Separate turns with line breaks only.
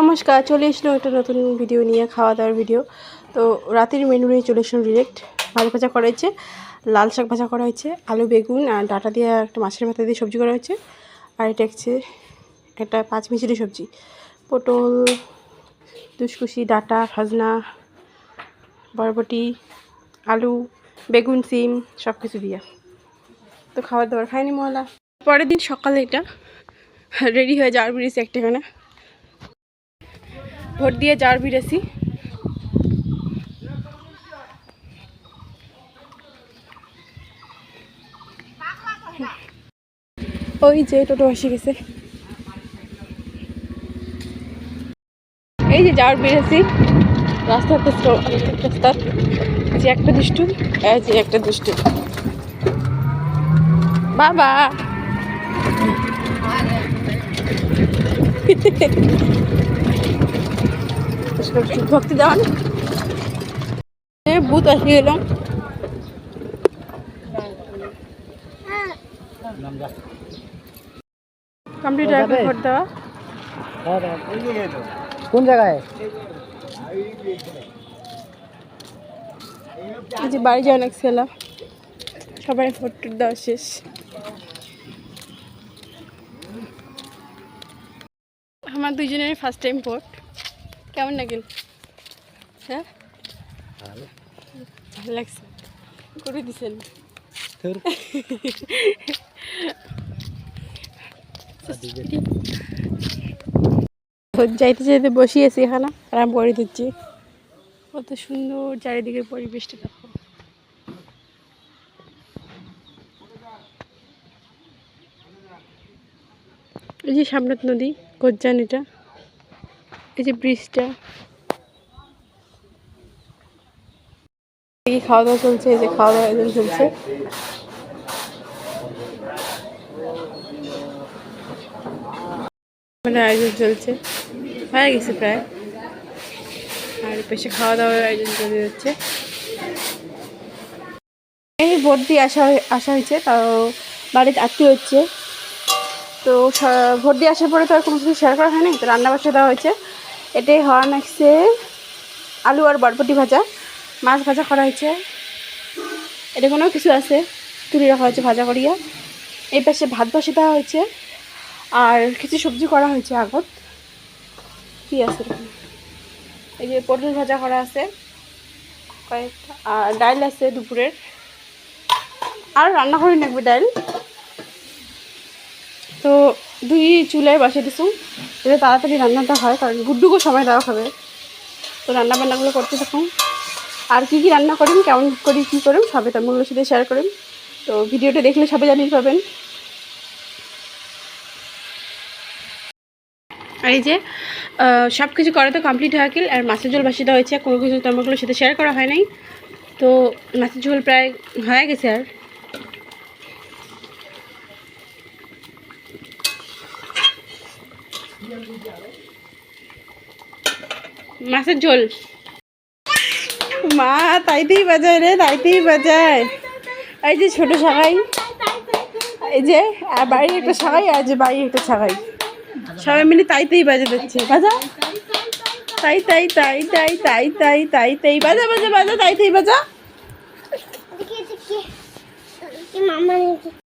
নমস্কার, চলে এসলাম একটা নতুন ভিডিও নিয়ে, খাওয়া দাওয়ার ভিডিও। তো রাতের মেনু নিয়ে চলে এসলাম ডিরেক্ট। ভাজা ভাজা করা হয়েছে, লাল শাক ভাজা করা হয়েছে, আলু বেগুন আর ডাঁটা দিয়ে একটা মাছের মাথা দিয়ে সবজি করা হয়েছে। আর এটা হচ্ছে একটা পাঁচমিশালি সবজি, পটল, দুশকুশি, ডাঁটা, ভাজনা, বরবটি, আলু, বেগুন, সিম সব কিছু দিয়ে। তো খাবার দাবার খাইনি মহলা। পরের দিন সকালে এটা রেডি হয়ে যাওয়ার বেরিয়েছি একটাখানে ভোট দিয়ে যাওয়ার বেরিয়েছি। ওই যে টোটো এসে গেছে, এই যে যাওয়ার বেরিয়েছি রাস্তাতে। রাস্তা যে একটা দুষ্টু, এই যে একটা দুষ্টু বাবা। ভক্তি দেওয়ান ভূত আসে গেলাম। কমপ্লিট ভোট দেওয়া।
কোন জায়গায়?
এই যে বাড়ি যায় অনেক ছেলা, সবাই ভোট দেওয়া শেষ। আমার দুজনের ফার্স্ট টাইম ভোট। কেমন লাগেন? হ্যাঁ, ভালো লাগছে। করে দিছেন যাইতে যাইতে বসিয়েছি এখানে, আরাম করে দিচ্ছি। কত সুন্দর চারিদিকের পরিবেশটা দেখো। এই যে সামনে নদী কোজ্জান, এটা এই যে ব্রিজটা। খাওয়া দাওয়া চলছে, এই যে খাওয়া দাওয়া আয়োজন চলছে। মানে আয়োজন চলছে, হয়ে গেছে প্রায়। আর পাশে খাওয়া দাওয়ার আয়োজন চলে যাচ্ছে। এই ভোট দিয়ে আসা হয়েছে, তাও বাড়িতে আত্মীয় হচ্ছে। তো ভোট দিয়ে আসার পরে তো আর কোনো কিছু শেয়ার করা হয়নি, তো রান্না বাসা দেওয়া হয়েছে। এটাই হওয়া নাকছে আলু আর বরবটি ভাজা, মাছ ভাজা করা হয়েছে। এটা কোনো কিছু আছে তুলে রাখা হয়েছে ভাজা করিয়া। এই পাশে ভাত বসে দেওয়া হয়েছে, আর কিছু সবজি করা হয়েছে আগত। কি আছে এই যে পটল ভাজা করা আছে কয়েকটা, আর ডাল আছে দুপুরের। আর রান্না করি নাকবে ডাল। তো দুই চুলায় বসে দিছু যাতে তাড়াতাড়ি রান্নাটা হয়, কারণ গুড্ডুকও সময় দেওয়া হবে। তো রান্না বান্নাগুলো করতে থাকুন। আর কি কি রান্না করেন, কেমন করি, কী করেন সবে তেমনগুলোর সাথে শেয়ার করেন। তো ভিডিওটা দেখলে সবাই জানিয়ে পাবেন। আর এই যে সব কিছু করা তো কমপ্লিট হয়ে গেল। আর মাছের ঝোল বাসিটা হয়েছে, কোনো কিছু তেমনগুলোর সাথে শেয়ার করা হয় নাই। তো মাছের ঝোল প্রায় হয়ে গেছে। আর মাছের ঝোল মা তাইতেই বাজায় রে, তাইতেই বাজায়। এই যে ছোট সাগাই, এই যে বাড়ির একটা সাগাই, আর যে বাড়ির একটা সাগাই, সবাই মিলে তাইতেই বাজে দিচ্ছে। বাজা তাই তাই তাই তাই তাই তাই তাই তাই বাজা বাজা বাজা তাইতেই বাজা।